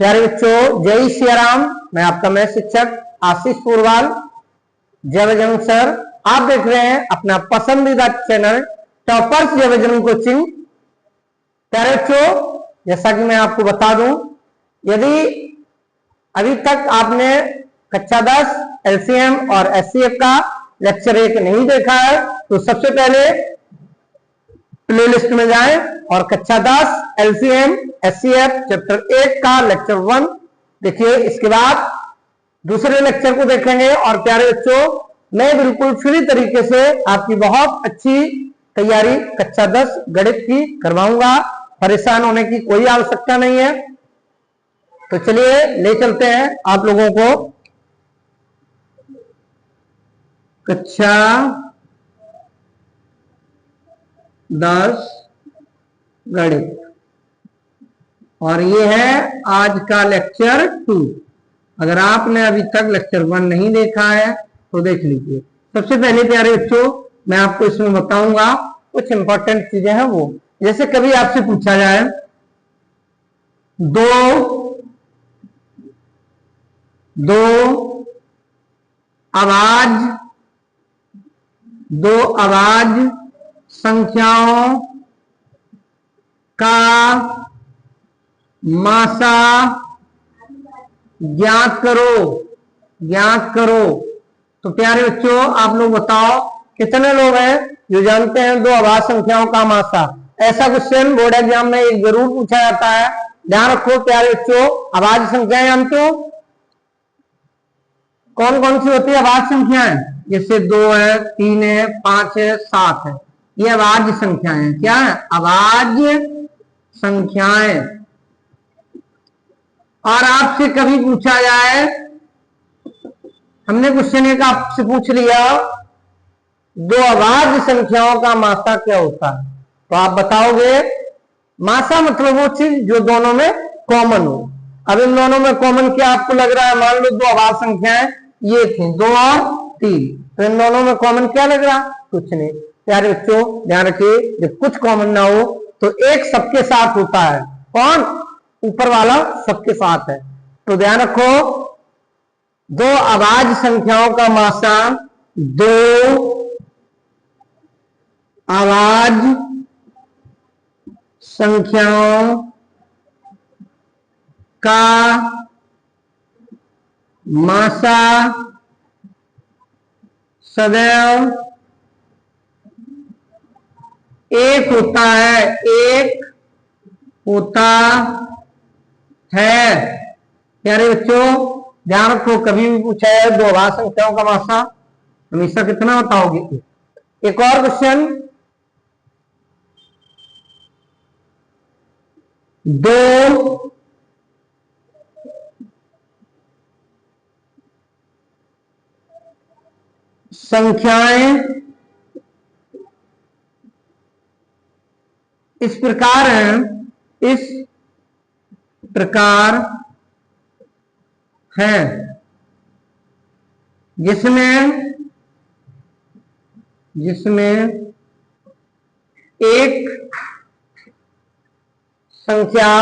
प्यारे बच्चों, जय सिया राम। मैं आपका मैं शिक्षक आशीष पुरवाल, जय बजरंग सर। आप देख रहे हैं अपना पसंदीदा चैनल टॉपर्स जय बजरंग कोचिंग। प्यारे बच्चों, जैसा कि मैं आपको बता दूं, यदि अभी तक आपने कक्षा 10 एलसीएम और एचसीएफ का लेक्चर 1 नहीं देखा है तो सबसे पहले प्लेलिस्ट में जाएं और कक्षा 10 एलसीएम एचसीएफ चैप्टर 1 का लेक्चर 1 देखिए। इसके बाद दूसरे लेक्चर को देखेंगे। और प्यारे बच्चों, मैं बिल्कुल फ्री तरीके से आपकी बहुत अच्छी तैयारी कक्षा 10 गणित की करवाऊंगा। परेशान होने की कोई आवश्यकता नहीं है। तो चलिए ले चलते हैं आप लोगों को कक्षा 10 गणित, और ये है आज का लेक्चर 2। अगर आपने अभी तक लेक्चर 1 नहीं देखा है तो देख लीजिए। सबसे पहले प्यारे बच्चों, मैं आपको इसमें बताऊंगा कुछ इंपॉर्टेंट चीजें हैं वो। जैसे कभी आपसे पूछा जाए दो अभाज्य संख्याओं का मासा ज्ञात करो। तो प्यारे बच्चों, आप लोग बताओ कितने लोग हैं जो जानते हैं दो अभाज्य संख्याओं का मासा। ऐसा क्वेश्चन बोर्ड एग्जाम में एक जरूर पूछा जाता है। ध्यान रखो प्यारे बच्चों, अभाज्य संख्याएं जानते हो कौन कौन सी होती है अभाज्य संख्याएं? जैसे 2 है, 3 है, 5 है, 7 है। ये अभाज्य संख्याएं हैं। क्या है? अभाज्य संख्याएं। और आपसे कभी पूछा जाए, हमने क्वेश्चन एक आपसे पूछ लिया, दो अभाज्य संख्याओं का मासा क्या होता है? तो आप बताओगे मासा मतलब वो चीज जो दोनों में कॉमन हो। अब इन दोनों में कॉमन क्या आपको लग रहा है? मान लो दो अभाज्य संख्याएं ये थी 2 और 3, तो इन दोनों में कॉमन क्या लग रहा? कुछ नहीं। प्यारे बच्चों ध्यान रखिए, जब कुछ कॉमन ना हो तो एक सबके साथ होता है। कौन? ऊपर वाला सबके साथ है। तो ध्यान रखो, दो अभाज्य संख्याओं का मासा, दो अभाज्य संख्याओं का मासा सदैव एक होता है। प्यारे बच्चों ध्यान रखो, कभी भी पूछा है दो अभाज्य संख्याओं का मासा, हमेशा कितना बताओगे? एक और क्वेश्चन, दो संख्याएं इस प्रकार हैं जिसमें एक संख्या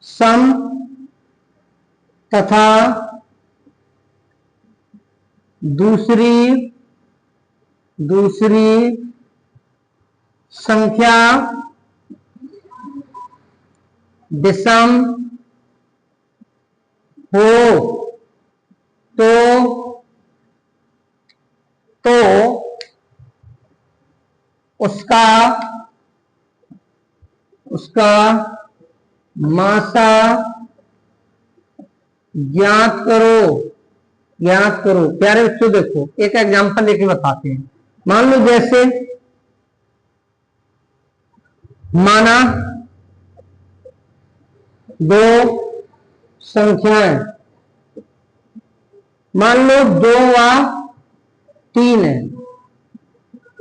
सम तथा दूसरी संख्या विषम हो तो उसका मासा ज्ञात करो। प्यारे बच्चों देखो, एक एग्जांपल लेके बताते हैं। मान लो जैसे माना दो संख्याएं, मान लो 2 व 3 है।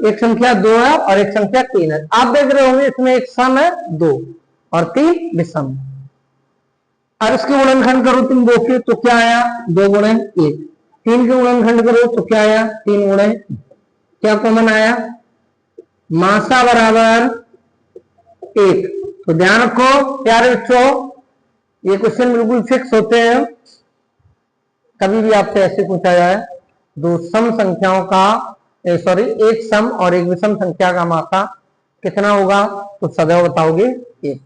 एक संख्या 2 है और एक संख्या 3 है। आप देख रहे होंगे इसमें एक सम है 2 और 3 विषम। और इसके गुणनखंड करो तुम 2 के, तो क्या आया? 2 गुणे 1। 3 के गुणनखंड करो तो क्या आया? 3 गुणे। क्या कॉमन आया? मासा बराबर 1। तो ध्यान रखो प्यारे बच्चों, ये क्वेश्चन बिल्कुल फिक्स होते हैं। कभी भी आपसे ऐसे पूछा जाए दो सम संख्याओं का एक सम और एक विषम संख्या का मासा कितना होगा, तो सदैव बताओगे एक।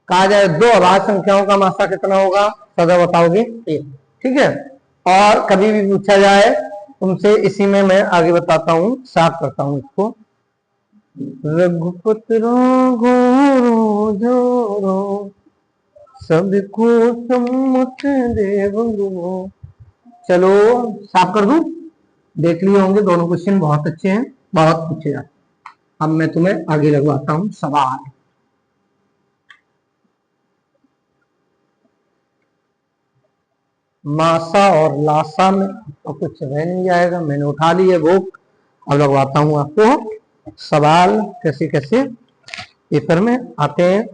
कहा जाए दो अभाज्य संख्याओं का मासा कितना होगा, सदैव बताओगे एक। ठीक है। और कभी भी पूछा जाए तुमसे, इसी में मैं आगे बताता हूं, साफ करता हूं इसको। रघुपति राघव जोरो सबको सम्मत देव गुरु। चलो साफ कर दूं। देख लिए होंगे दोनों क्वेश्चन बहुत अच्छे हैं, बहुत पूछे जाते। अब मैं तुम्हें आगे लगवाता हूं सवाल। मासा और लासा में तो कुछ रह नहीं जाएगा, मैंने उठा ली है बुक। अब लगवाता हूं आपको सवाल, कैसे कैसे पेपर में आते हैं।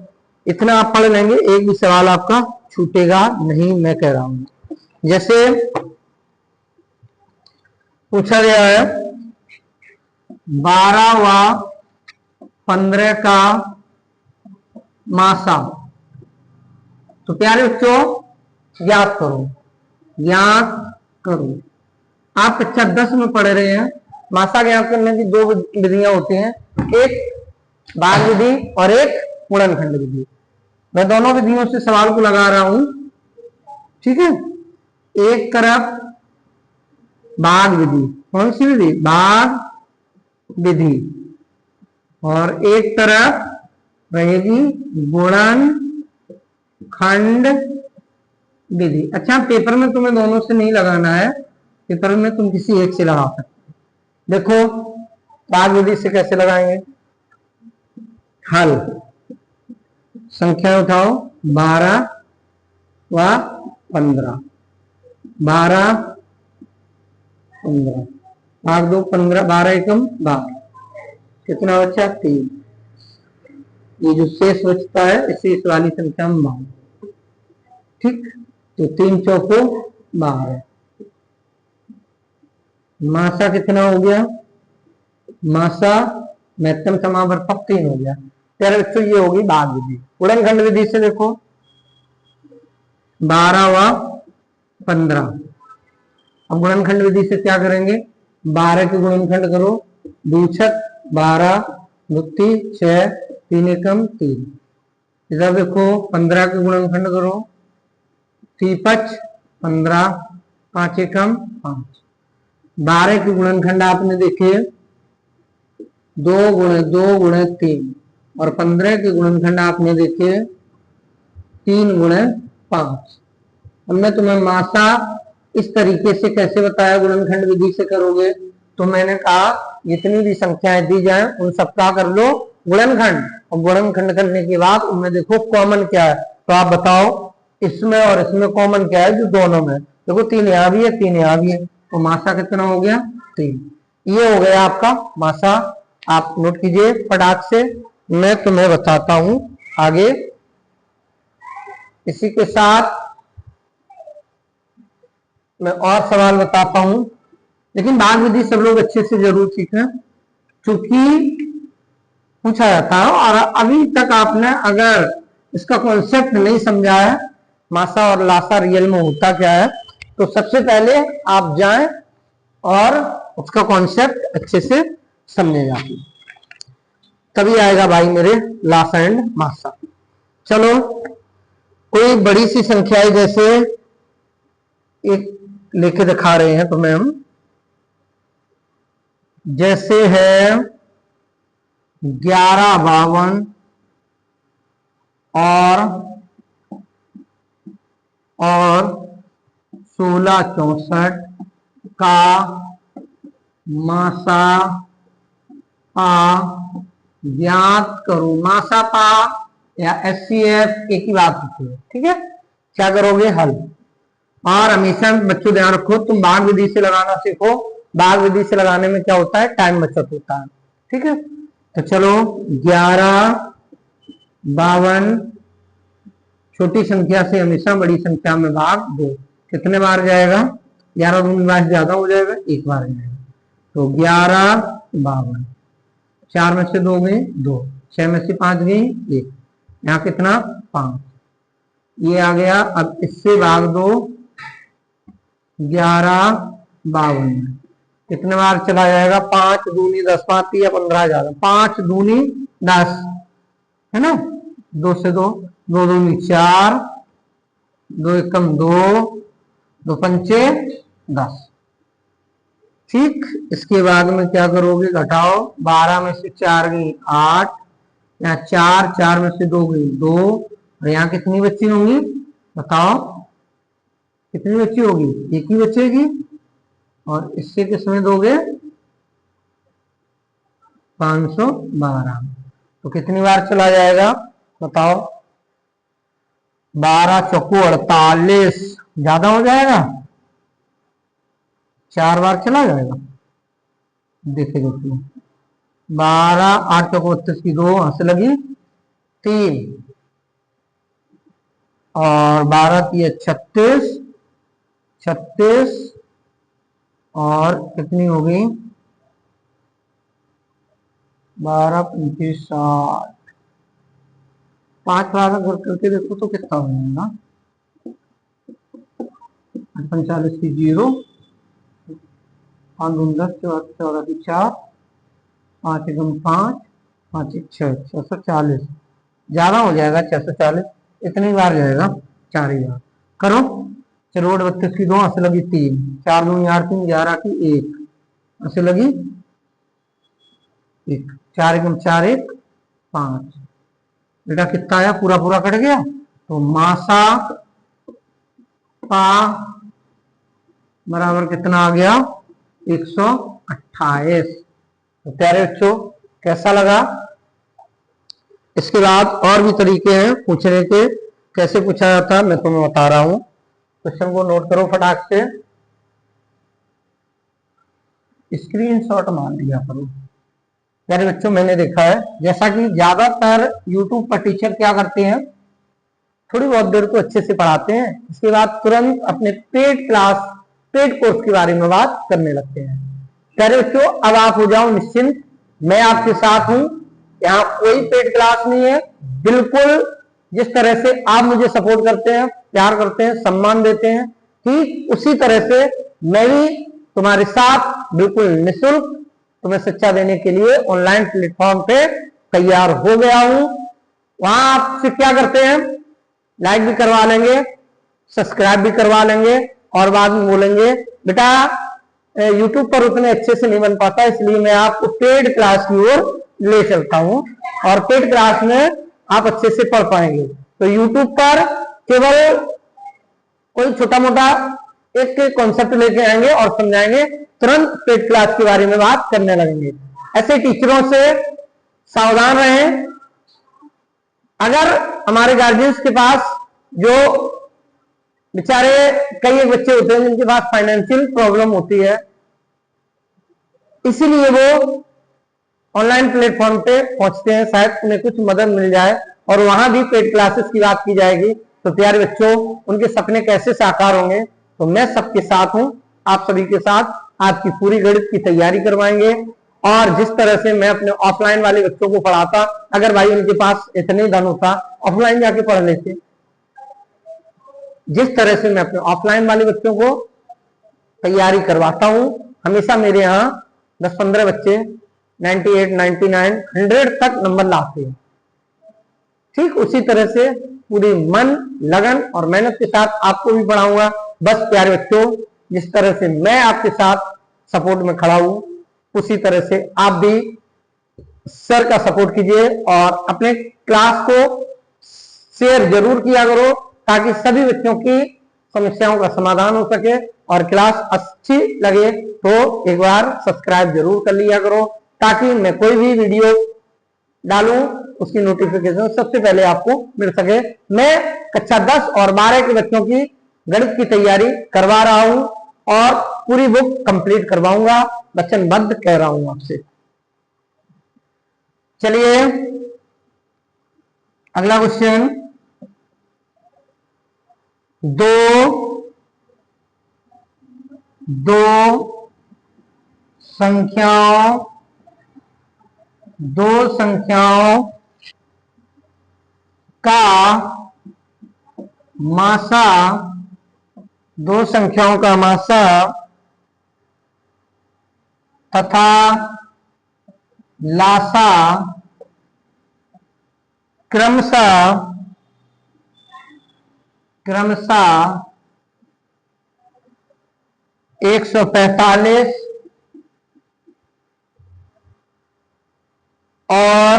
इतना आप पढ़ लेंगे, एक भी सवाल आपका छूटेगा नहीं, मैं कह रहा हूं। जैसे पूछा गया है 12 व 15 का मासा, तो प्यारे बच्चों याद करो, याद करो। आप कक्षा 10 में पढ़ रहे हैं। मासा ज्ञात करने की दो विधियां होती हैं, एक भाग विधि और एक गुणनखंड विधि। मैं दोनों विधियों से सवाल को लगा रहा हूं। ठीक है। एक तरफ भाग विधि, कौन सी विधि, भाग विधि, और एक तरफ रहेगी गुणन खंड विधि। अच्छा, पेपर में तुम्हें दोनों से नहीं लगाना है, पेपर में तुम किसी एक से लगा सकते हो। देखो भाग विधि से कैसे लगाएंगे, हल संख्या उठाओ 12 व 15, 12 15 भाग दो 15, 12 एकम 12, कितना बचा 3। ये जो शेष बचता है इसे इस वाली संख्या में मान, ठीक। तो 3 चौको 12। मासा कितना हो गया, मासा महत्तम समावर्तक 3 हो गया। तेरे बच्चों ये होगी भाग विधि। गुणनखंड विधि से देखो 12 व 15। अब गुणनखंड विधि से क्या करेंगे, 12 के गुणनखंड करो, 2 छक 12, 2 6, 3 एकम 3। इधर देखो 15 के गुणनखंड करो, 3 5 15, 5 एकम 5। 12 के गुणनखंड आपने देखे 2 गुणे 2 गुणे 3, और 15 के गुणनखंड आपने देखे 3 गुणे 5। अब मैं तुम्हें मासा इस तरीके से कैसे बताया, गुणनखंड विधि से करोगे। तो मैंने कहा जितनी भी संख्याएं दी जाए उन सबका कर लो गुणनखंड, और गुणनखंड करने के बाद उनमें देखो कॉमन क्या है। तो आप बताओ इसमें और इसमें कॉमन क्या है, जो दोनों में देखो 3 यहाँ भी है 3 यहाँ भी है, तो मासा कितना हो गया 3। ये हो गया आपका मासा। आप नोट कीजिए फटाक से, मैं तुम्हें बताता हूं आगे। इसी के साथ मैं और सवाल बताता हूं, लेकिन भाग विधि सब लोग अच्छे से जरूर सीखें, क्योंकि पूछा जाता है। और अभी तक आपने अगर इसका कॉन्सेप्ट नहीं समझा है, मासा और लासा रियल में होता क्या है, तो सबसे पहले आप जाएं और उसका कॉन्सेप्ट अच्छे से समझे जाए, तभी आएगा भाई मेरे लासा एंड मासा। चलो कोई बड़ी सी संख्या है, जैसे एक लेके दिखा रहे हैं तुम्हें हम, जैसे है 1152 और 1664 का मासा पा ज्ञात करो। मासा पा या एचसीएफ एक ही बात होती है, ठीक है। क्या करोगे, हल। और हमेशा बच्चों ध्यान रखो, तुम भाग विधि से लगाना सीखो। भाग विधि से लगाने में क्या होता है, टाइम बचत होता है, ठीक है। तो चलो 1152 छोटी संख्या से हमेशा बड़ी संख्या में भाग दो। कितने बार जाएगा, 11 दूनी बार ज्यादा हो जाएगा, एक बार जाएगा। तो 1152, 4 में से 2 गए 2, 6 में से 5 गई 1, यहाँ कितना 5, ये आ गया। अब इससे भाग दो 1152, कितने बार चला जाएगा? 5 दूनी 10, 5 या 15 ज्यादा, 5 दूनी 10 है ना, 2 से 2, 2 दूनी 4, 2 एकम 2, 2 पंचे 10। ठीक, इसके बाद में क्या करोगे? घटाओ, 12 में से 4 गई 8, यहाँ 4, 4 में से 2 गई 2, और यहाँ कितनी बच्ची होंगी बताओ? कितनी बच्ची होगी? एक ही बचेगी। और इससे किसमें दोगे? 512। तो कितनी बार चला जाएगा बताओ? 12 चौको 48, ज्यादा हो जाएगा, 4 बार चला जाएगा। देखिए 12 8 चौको 32 की 2 हंस लगी 3, और 12 की 36, 36 और कितनी होगी? 12 35 60, 5 बार अगर करके देखो तो कितना हो जाएगा? 45 की 0, 5 10 14 की 4, 5 एकम 5, 5 एक 6, 640, ज्यादा हो जाएगा 640, इतनी बार जाएगा 4 ही बार। करो, चलो 32 की 2 हंस लगी 3, 4 दूनी 8 3, 11 की 1 हंस लगी 1, 4 एकम 4 1 5, बेटा कितना आया? पूरा पूरा कट गया। तो मासा पा बराबर कितना आ गया? 128। तो प्यारे बच्चों, कैसा लगा? इसके बाद और भी तरीके हैं पूछने के, कैसे पूछा जाता है मैं तुम्हें बता रहा हूं। क्वेश्चन को नोट करो फटाक से, स्क्रीनशॉट मार लिया करो। प्यारे बच्चों, मैंने देखा है जैसा कि ज्यादातर यूट्यूब पर टीचर क्या करते हैं, थोड़ी बहुत देर को अच्छे से पढ़ाते हैं, इसके बाद तुरंत अपने पेड क्लास, पेड कोर्स के बारे में बात करने लगते हैं। प्यारे बच्चों, अब आप हो जाओ निश्चिंत, मैं आपके साथ हूं, यहाँ कोई पेड क्लास नहीं है। बिल्कुल जिस तरह से आप मुझे सपोर्ट करते हैं, प्यार करते हैं, सम्मान देते हैं, ठीक उसी तरह से मैं भी तुम्हारे साथ बिल्कुल निःशुल्क तुम्हें शिक्षा देने के लिए ऑनलाइन प्लेटफॉर्म पे तैयार हो गया हूं। वहां आपसे क्या करते हैं? लाइक भी करवा लेंगे, सब्सक्राइब भी करवा लेंगे, और बाद में बोलेंगे बेटा यूट्यूब पर उतने अच्छे से नहीं बन पाता, इसलिए मैं आपको पेड क्लास की ओर ले चलता हूं, और पेड क्लास में आप अच्छे से पढ़ पाएंगे। तो यूट्यूब पर केवल कोई छोटा मोटा एक कॉन्सेप्ट लेके आएंगे और समझाएंगे, तुरंत पेड क्लास के बारे में बात करने लगेंगे। ऐसे टीचरों से सावधान रहें। अगर हमारे गार्जियंस के पास जो बेचारे कई एक बच्चे होते हैं जिनके पास फाइनेंशियल प्रॉब्लम होती है, इसीलिए वो ऑनलाइन प्लेटफॉर्म पे पहुंचते हैं, शायद उन्हें कुछ मदद मिल जाए, और वहां भी पेड क्लासेस की बात की जाएगी। तो प्यारे बच्चों, उनके सपने कैसे साकार होंगे? तो मैं सबके साथ हूं, आप सभी के साथ आपकी पूरी गणित की तैयारी करवाएंगे। और जिस तरह से मैं अपने ऑफलाइन वाले बच्चों को पढ़ाता, अगर भाई उनके पास इतने धन होता, ऑफलाइन जाके पढ़ लेते। जिस तरह से मैं अपने ऑफलाइन वाले बच्चों को तैयारी करवाता हूं, हमेशा मेरे यहाँ 10-15 बच्चे 98, 99, 100 तक नंबर लाते हैं। ठीक उसी तरह से पूरी मन, लगन और मेहनत के साथ आपको भी पढ़ाऊंगा। बस प्यारे बच्चों, जिस तरह से मैं आपके साथ सपोर्ट में खड़ा हूं, उसी तरह से आप भी सर का सपोर्ट कीजिए, और अपने क्लास को शेयर जरूर किया करो, ताकि सभी बच्चों की समस्याओं का समाधान हो सके। और क्लास अच्छी लगे तो एक बार सब्सक्राइब जरूर कर लिया करो, ताकि मैं कोई भी वीडियो डालूं उसकी नोटिफिकेशन सबसे पहले आपको मिल सके। मैं कक्षा 10 और 12 के बच्चों की गणित की तैयारी करवा रहा हूं, और पूरी बुक कंप्लीट करवाऊंगा, वचनबद्ध कह रहा हूं आपसे। चलिए अगला क्वेश्चन, दो संख्याओं का मासा, दो संख्याओं का मासा तथा लासा क्रमशः 145 और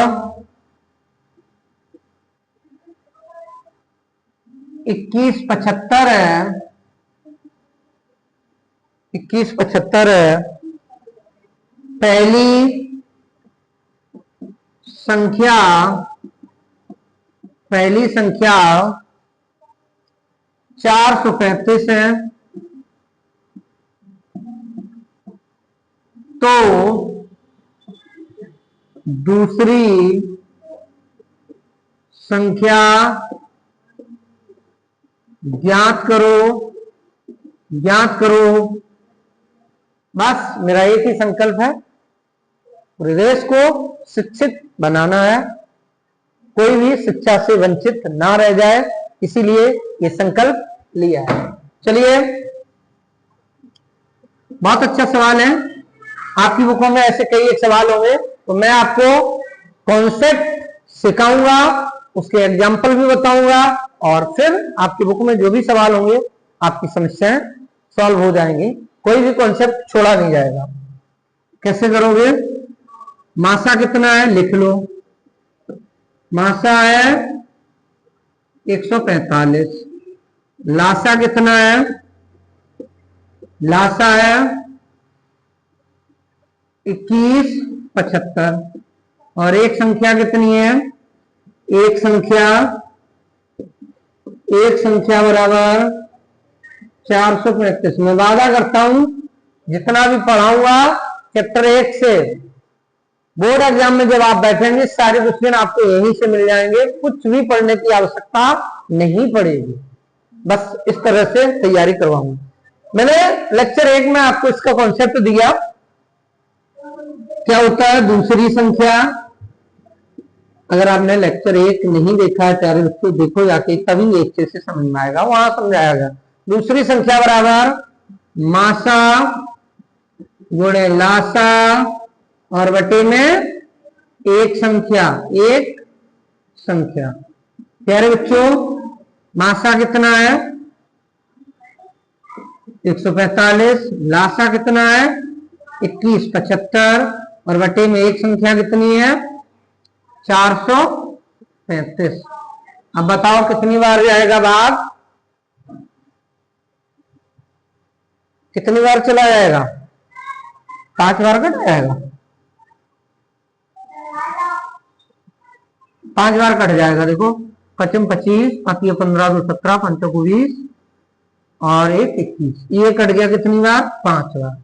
2175 है। 2175 है। पहली संख्या 435 है, तो दूसरी संख्या ज्ञात करो। बस मेरा एक ही संकल्प है, पूरे देश को शिक्षित बनाना है, कोई भी शिक्षा से वंचित ना रह जाए, इसीलिए ये संकल्प लिया है। चलिए, बहुत अच्छा सवाल है। आपकी बुकों में ऐसे कई एक सवाल होंगे, तो मैं आपको कॉन्सेप्ट सिखाऊंगा, उसके एग्जाम्पल भी बताऊंगा, और फिर आपकी बुक में जो भी सवाल होंगे आपकी समस्याएं सॉल्व हो जाएंगी, कोई भी कॉन्सेप्ट छोड़ा नहीं जाएगा। कैसे करोगे? मासा कितना है लिख लो। मासा है 145। लासा कितना है? लासा है 2175। और एक संख्या कितनी है? एक संख्या बराबर 435। मैं वादा करता हूं जितना भी पढ़ाऊंगा चैप्टर 1 से, बोर्ड एग्जाम में जब आप बैठेंगे सारे क्वेश्चन आपको यहीं से मिल जाएंगे, कुछ भी पढ़ने की आवश्यकता नहीं पड़ेगी। बस इस तरह से तैयारी करवाऊंगा। मैंने लेक्चर 1 में आपको इसका कॉन्सेप्ट दिया, क्या होता है दूसरी संख्या। अगर आपने लेक्चर 1 नहीं देखा है प्यारे बच्चों, देखो जाके, तभी एक चीज से समझ में आएगा, वहां समझाया गया। दूसरी संख्या बराबर मासा गुणे लासा और बटे में एक संख्या। प्यारे बच्चों, मासा कितना है? 145। लासा कितना है? 2175। और बटे में एक संख्या कितनी है? 435। अब बताओ कितनी बार जाएगा भाग? कितनी बार चला जाएगा? 5 बार कट जाएगा। 5 बार कट जाएगा। देखो, 25 25, 15 2 17, 5 को 20 और 1 21। ये कट गया कितनी बार? 5 बार।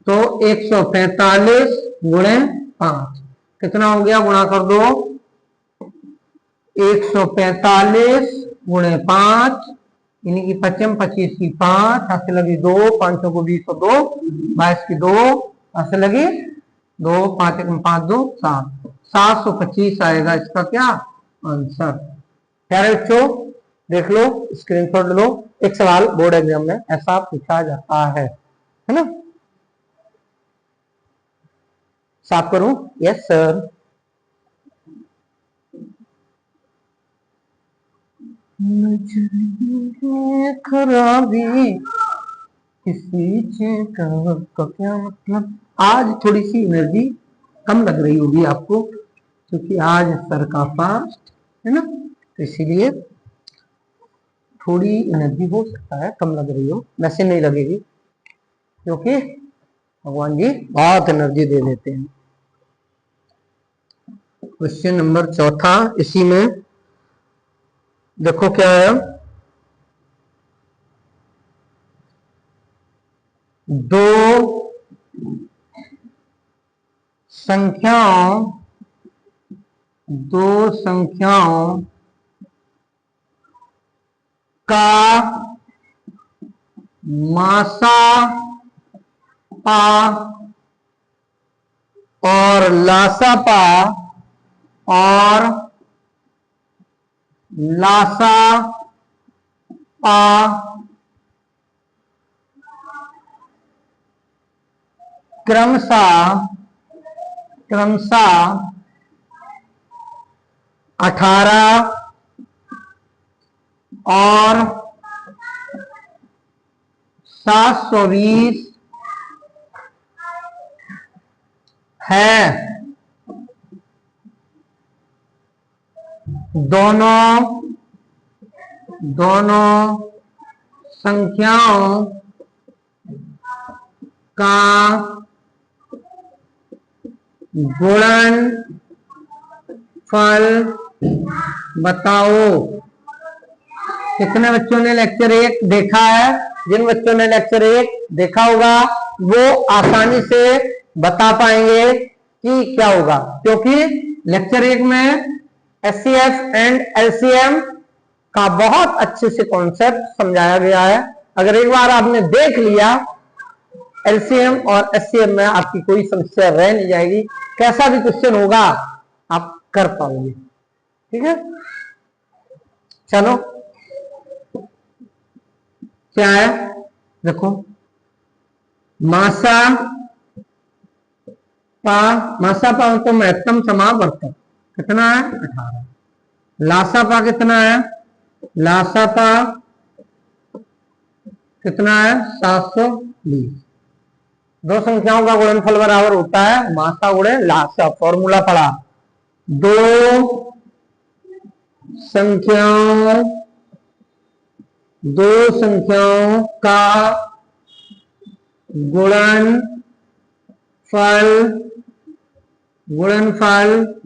तो 145 गुणे 5 कितना हो गया? गुणा कर दो। 145 गुणे 5 यानी कि 25 25 की 5, हाथ से लगी 2, 5 को 20 और 2, 22 की 2, हाथ से लगी 2, 5 1 5 2 7, 725 आएगा इसका क्या आंसर। प्यारे बच्चों, देख लो, स्क्रीनशॉट लो। एक सवाल बोर्ड एग्जाम में ऐसा पूछा जाता है ना? साफ करूं? Yes sir. खराबी किसी चीज का क्या मतलब? आज थोड़ी सी एनर्जी कम लग रही होगी आपको, क्योंकि आज सर का फास्ट है ना, तो इसीलिए थोड़ी एनर्जी हो सकता है कम लग रही हो, वैसे नहीं लगेगी, क्योंकि भगवान जी बहुत एनर्जी दे देते हैं। क्वेश्चन नंबर 4 इसी में देखो क्या है। दो संख्याओं का मासा पा और लासा पा और लासा पा क्रमशः 18 और 720 है। दोनों संख्याओं का गुणनफल बताओ। कितने बच्चों ने लेक्चर 1 देखा है? जिन बच्चों ने लेक्चर 1 देखा होगा वो आसानी से बता पाएंगे कि क्या होगा, क्योंकि लेक्चर 1 में एचसीएफ एंड एलसीएम का बहुत अच्छे से कॉन्सेप्ट समझाया गया है। अगर एक बार आपने देख लिया एलसीएम और एचसीएम में, आपकी कोई समस्या रह नहीं जाएगी। कैसा भी क्वेश्चन होगा आप कर पाओगे। ठीक है, चलो क्या है देखो, मासा पा तो महत्तम समावर्तक कितना है? 18। लासा पा कितना है? लासा पा कितना है? 720। दो संख्याओं का गुणनफल बराबर होता है मासा गुणे लासा। फॉर्मूला पढ़ा, दो संख्याओं का गुणनफल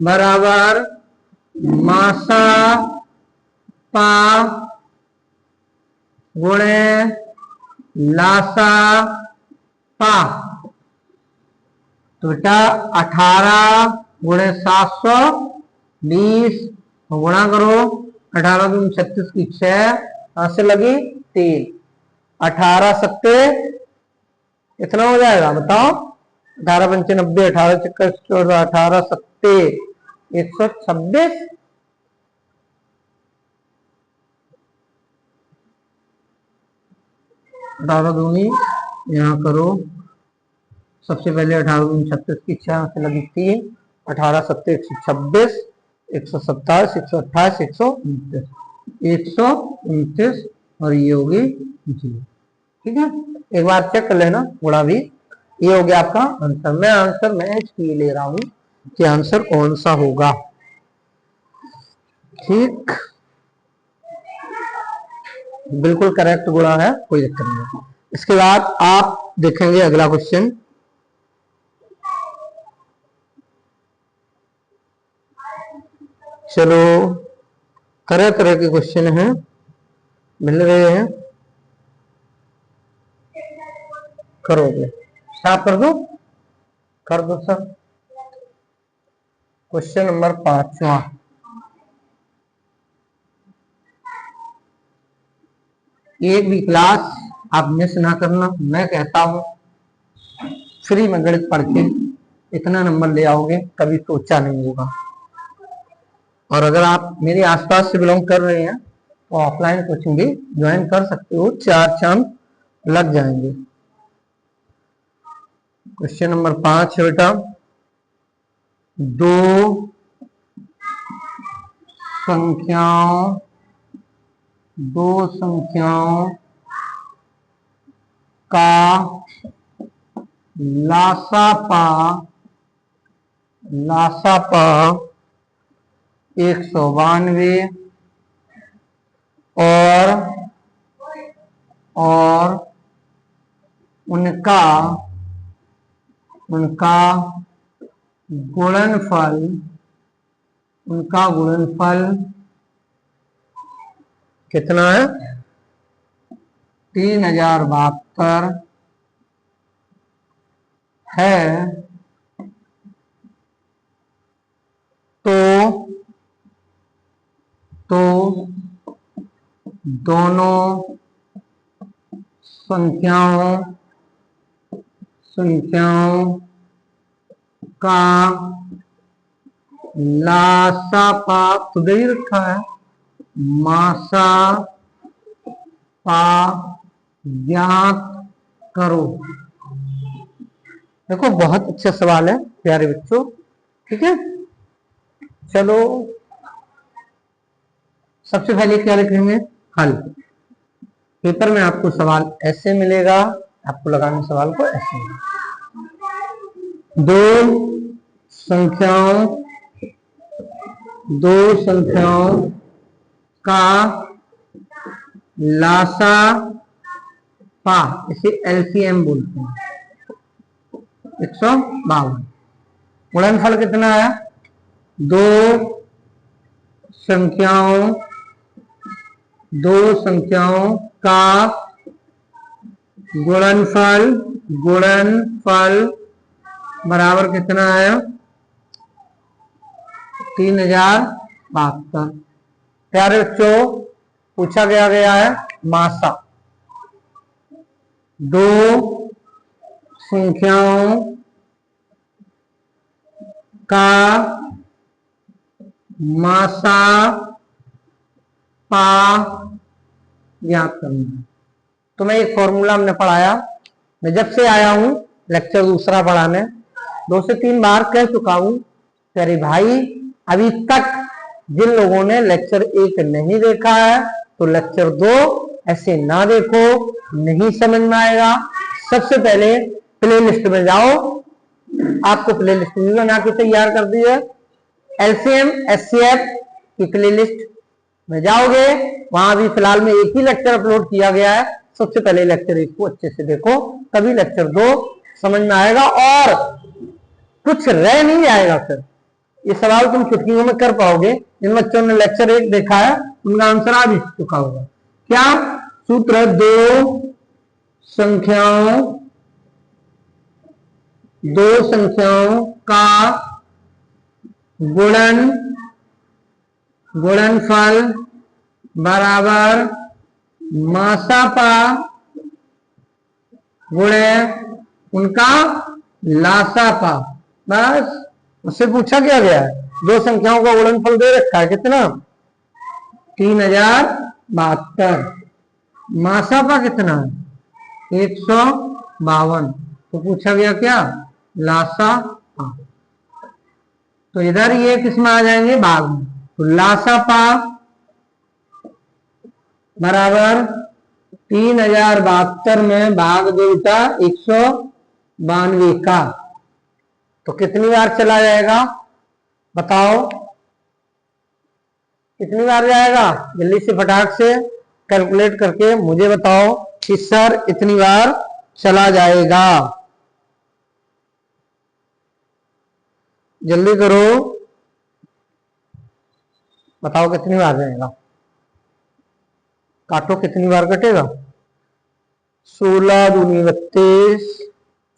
बराबर मासा पा गुणे लासा पा। तो बेटा 18 गुणे 720 गुणा करो, 18 दूनी 36 की 6, कहां से लगी 3, 18 सत्ते कितना हो जाएगा बताओ? 18 पंचे 90, 18 चक्कर 14, 18 सत्ते 126। 18 दूनी यहाँ करो, सबसे पहले 18 दूनी 36 की 6 से लगी 3, 18 सत्ते 126, 127, 128, 129 और ये होगी 0। ठीक है, एक बार चेक कर लेना गुणा भी। ये हो गया आपका आंसर। मैं इसलिए ले रहा हूं कि आंसर कौन सा होगा। ठीक, बिल्कुल करेक्ट गुणा है, कोई दिक्कत नहीं। इसके बाद आप देखेंगे अगला क्वेश्चन। चलो, तरह तरह के क्वेश्चन हैं, मिल रहे हैं, करोगे? स्टार्ट कर दो सर। क्वेश्चन नंबर 5वां, एक भी क्लास आप मिस ना करना। मैं कहता हूं फ्री में गणित पढ़ के इतना नंबर ले आओगे कभी सोचा नहीं होगा। और अगर आप मेरे आसपास से बिलोंग कर रहे हैं तो ऑफलाइन कोचिंग भी ज्वाइन कर सकते हो, 4 चांद लग जाएंगे। क्वेश्चन नंबर 5 है बेटा, दो संख्याओं का लासापा 192 और उनका गुणनफल कितना है? 3072 है। तो दोनों संख्याओं का लासापा तो दे ही रखा है, मासा पा ज्ञात करो। देखो बहुत अच्छा सवाल है प्यारे बच्चों, ठीक है। चलो सबसे पहले क्या लिखेंगे, हल। पेपर में आपको सवाल ऐसे मिलेगा, आपको लगाना सवाल को ऐसे। दो संख्याओं का लासा पा, इसे एलसीएम बोलते हैं, 152। गुणनफल कितना है, दो संख्याओं का गुणनफल बराबर कितना है, 3072। प्यारे बच्चों पूछा गया है मासा, दो संख्याओं का मासा पा ज्ञात करना। तो मैं एक फॉर्मूला हमने पढ़ाया, मैं जब से आया हूं लेक्चर दूसरा पढ़ाने, 2 से 3 बार कह चुका हूं तेरे भाई, अभी तक जिन लोगों ने लेक्चर 1 नहीं देखा है तो लेक्चर 2 ऐसे ना देखो, नहीं समझ में आएगा। सबसे पहले प्ले लिस्ट में जाओ, आपको प्ले लिस्ट भी बना के तैयार कर दी है, एलसीएम एचसीएफ की प्ले लिस्ट में जाओगे, वहां भी फिलहाल में एक ही लेक्चर अपलोड किया गया है। सबसे पहले लेक्चर 1 को अच्छे से देखो, तभी लेक्चर 2 समझ में आएगा और कुछ रह नहीं जाएगा। फिर ये सवाल तुम चुटकियों में कर पाओगे। जिन बच्चों ने लेक्चर 1 देखा है उनका आंसर आ भी चुका होगा। क्या सूत्र, दो संख्याओं का गुणनफल बराबर मासा पा गुणे उनका लासा पा। बस उससे पूछा क्या गया है, दो संख्याओं का गुणनफल दे रखा है कितना, 3072। मासा पा कितना है, 152। तो पूछा गया क्या, लासा पा। तो इधर ये किसमें आ जाएंगे, भाग में। तो लासा पा बराबर 3072 में भाग देता 192 का, तो कितनी बार चला जाएगा बताओ, कितनी बार जाएगा, जल्दी से फटाक से कैलकुलेट करके मुझे बताओ कि सर इतनी बार चला जाएगा, जल्दी करो बताओ कितनी बार जाएगा, काटो कितनी बार कटेगा, 16 दूनी 32,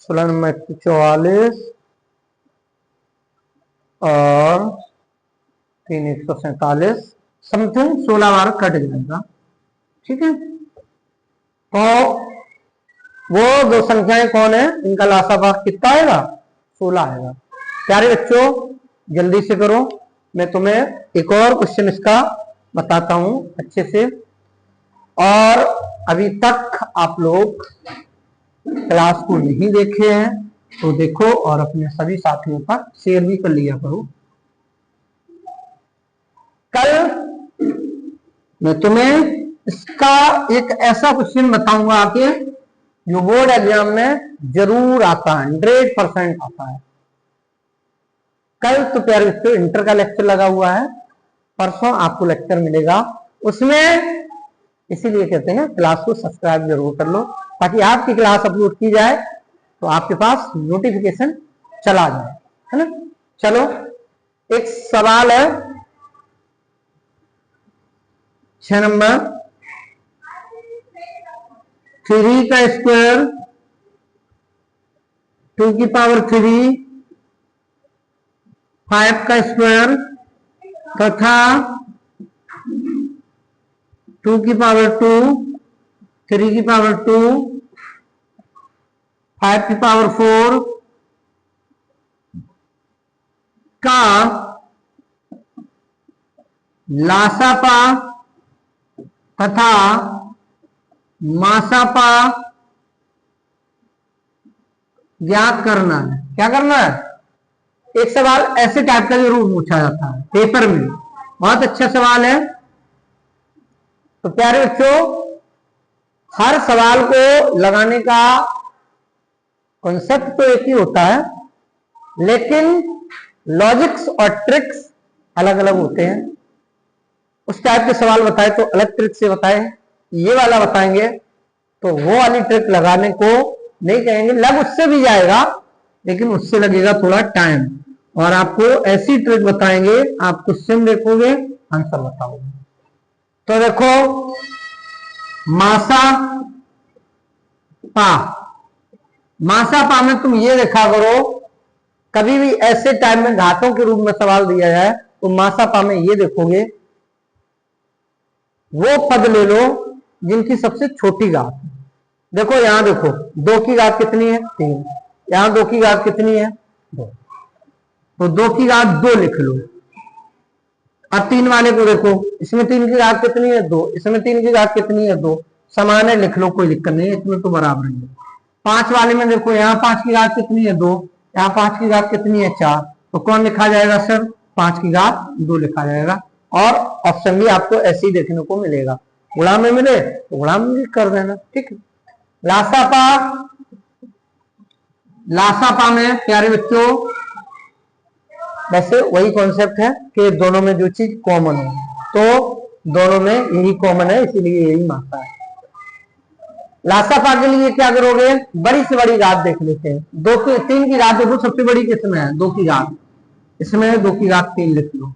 16 में 44 और 3 147, समथिंग 16 बार कट जाएगा, ठीक है। तो वो दो संख्याएं कौन है, इनका लासा भाग कितना आएगा, 16 आएगा। प्यारे बच्चों जल्दी से करो, मैं तुम्हें एक और क्वेश्चन इसका बताता हूं अच्छे से। और अभी तक आप लोग क्लास को नहीं देखे हैं तो देखो और अपने सभी साथियों पर शेयर भी कर लिया करो। कल मैं तुम्हें इसका एक ऐसा क्वेश्चन बताऊंगा आके जो बोर्ड एग्जाम में जरूर आता है, 100% आता है। कल तो प्यारे बच्चों इंटर का लेक्चर लगा हुआ है, परसों आपको लेक्चर मिलेगा, उसमें इसीलिए कहते हैं क्लास को सब्सक्राइब जरूर कर लो ताकि आपकी क्लास अपलोड की जाए तो आपके पास नोटिफिकेशन चला जाए, है ना। चलो एक सवाल है 6 नंबर, 3 का स्क्वायर 2 की पावर 3, 5 का स्क्वायर तथा 2 की पावर 2, 3 की पावर 2, 5 की पावर 4 का लासा पा तथा मासापा ज्ञात करना है। क्या करना है? एक सवाल ऐसे टाइप का जरूर पूछा जाता है पेपर में, बहुत अच्छा सवाल है। तो प्यारे बच्चों, हर सवाल को लगाने का कॉन्सेप्ट तो एक ही होता है, लेकिन लॉजिक्स और ट्रिक्स अलग अलग होते हैं। उस टाइप के सवाल बताए तो अलग ट्रिक से बताए, ये वाला बताएंगे तो वो वाली ट्रिक लगाने को नहीं कहेंगे। लग उससे भी जाएगा, लेकिन उससे लगेगा थोड़ा टाइम, और आपको ऐसी ट्रिक बताएंगे, आप क्वेश्चन देखोगे, आंसर बताओगे। तो देखो, मासा पा, मासा पा में तुम ये देखा करो, कभी भी ऐसे टाइम में घातों के रूप में सवाल दिया जाए तो मासा पा में ये देखोगे, वो पद ले लो जिनकी सबसे छोटी घात। देखो यहां देखो, 2 की घात कितनी है? 3। यहां 2 की घात कितनी है? 2। तो 2 की घात 2 लिख लो। अब 3 वाले को देखो, इसमें 3 की घात कितनी है? 2। इसमें 3 की घात कितनी है? 2। समान है, लिख लो, कोई दिक्कत नहीं है, इसमें तो बराबर है। 5 वाले में देखो, यहाँ 5 की घात कितनी है? 2। यहाँ 5 की घात कितनी है? 4। तो कौन लिखा जाएगा सर? 5 की घात 2 लिखा जाएगा। और ऑप्शन भी आपको ऐसे ही देखने को मिलेगा, गुणा में मिले तो गुणा में भी कर देना, ठीक है। लासापा, लासापा में प्यारे बच्चों वैसे वही कॉन्सेप्ट है कि दोनों में जो चीज कॉमन हो, तो दोनों में यही कॉमन है, इसीलिए यही मात्रा है। लासापा के लिए क्या करोगे? बड़ी से बड़ी घात देख लेते हैं। 3 की घात देखो, सबसे बड़ी किसमें है? 2 की घात। इसमें 2 की घात 3 लिख लो।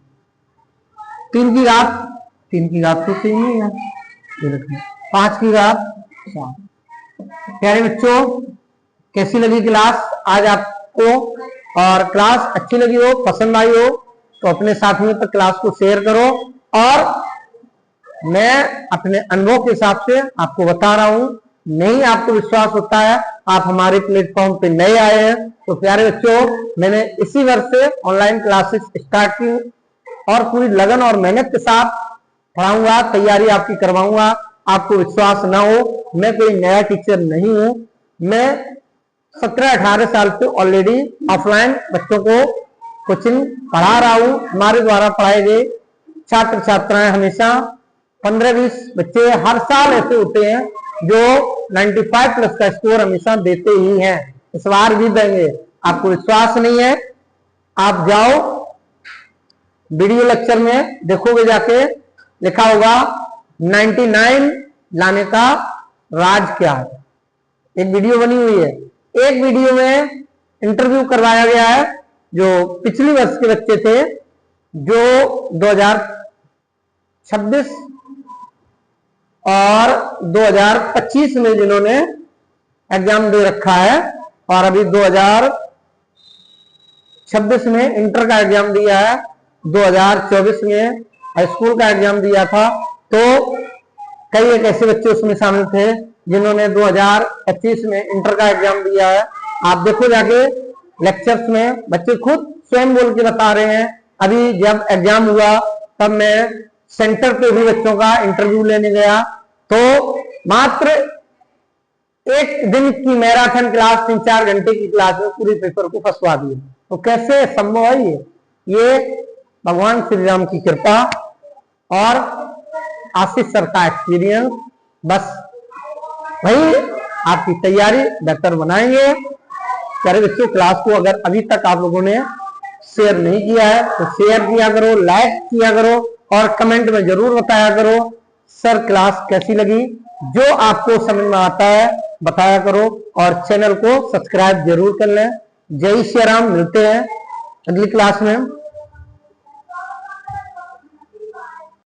3 की घात, 3 की घात तो 3 ही है, ये लिख लो। 5 की घात 4। प्यारे बच्चों, कैसी लगी क्लास आज आपको? और क्लास अच्छी लगी हो, पसंद आई हो, तो अपने साथियों तक क्लास को शेयर करो। और मैं अपने अनुभव के हिसाब से आपको बता रहा हूं, नहीं आपको विश्वास होता है, आप हमारे प्लेटफॉर्म पे नए आए हैं, तो प्यारे बच्चों, मैंने इसी वर्ष से ऑनलाइन क्लासेस स्टार्ट की और पूरी लगन और मेहनत के साथ पढ़ाऊंगा, तैयारी आपकी करवाऊंगा। आपको विश्वास ना हो, मैं कोई नया टीचर नहीं हूं, मैं 17-18 साल से ऑलरेडी ऑफलाइन बच्चों को कोचिंग पढ़ा रहा हूं। हमारे द्वारा पढ़ाए गए छात्र छात्राएं हमेशा 15-20 बच्चे हर साल ऐसे होते हैं जो 95+ का स्कोर हमेशा देते ही हैं, इस बार भी देंगे। आपको विश्वास नहीं है, आप जाओ वीडियो लेक्चर में देखोगे, जाके लिखा होगा 99 लाने का राज क्या है, एक वीडियो बनी हुई है। एक वीडियो में इंटरव्यू करवाया गया है जो पिछली वर्ष के बच्चे थे, जो 2026 और 2025 में जिन्होंने एग्जाम दे रखा है, और अभी 2026 में इंटर का एग्जाम दिया है, 2024 में हाई स्कूल का एग्जाम दिया था। तो कई एक ऐसे बच्चे उसमें शामिल थे जिन्होंने 2025 में इंटर का एग्जाम दिया है। आप देखो जाके लेक्चर्स में, बच्चे खुद स्वयं बोल के बता रहे हैं। अभी जब एग्जाम हुआ तब मैं सेंटर पे भी बच्चों का इंटरव्यू लेने गया, तो मात्र एक दिन की मैराथन क्लास, 3-4 घंटे की क्लास में पूरे पेपर को फंसवा दिए। तो कैसे संभव है ये भगवान श्री राम की कृपा और आशीष सर का एक्सपीरियंस, बस वही आपकी तैयारी बेहतर बनाएंगे। प्यारे बच्चों, क्लास को अगर अभी तक आप लोगों ने शेयर नहीं किया है तो शेयर किया करो, लाइक किया करो, और कमेंट में जरूर बताया करो सर क्लास कैसी लगी। जो आपको समझ में आता है बताया करो, और चैनल को सब्सक्राइब जरूर कर लें। जय श्री राम, मिलते हैं अगली क्लास में।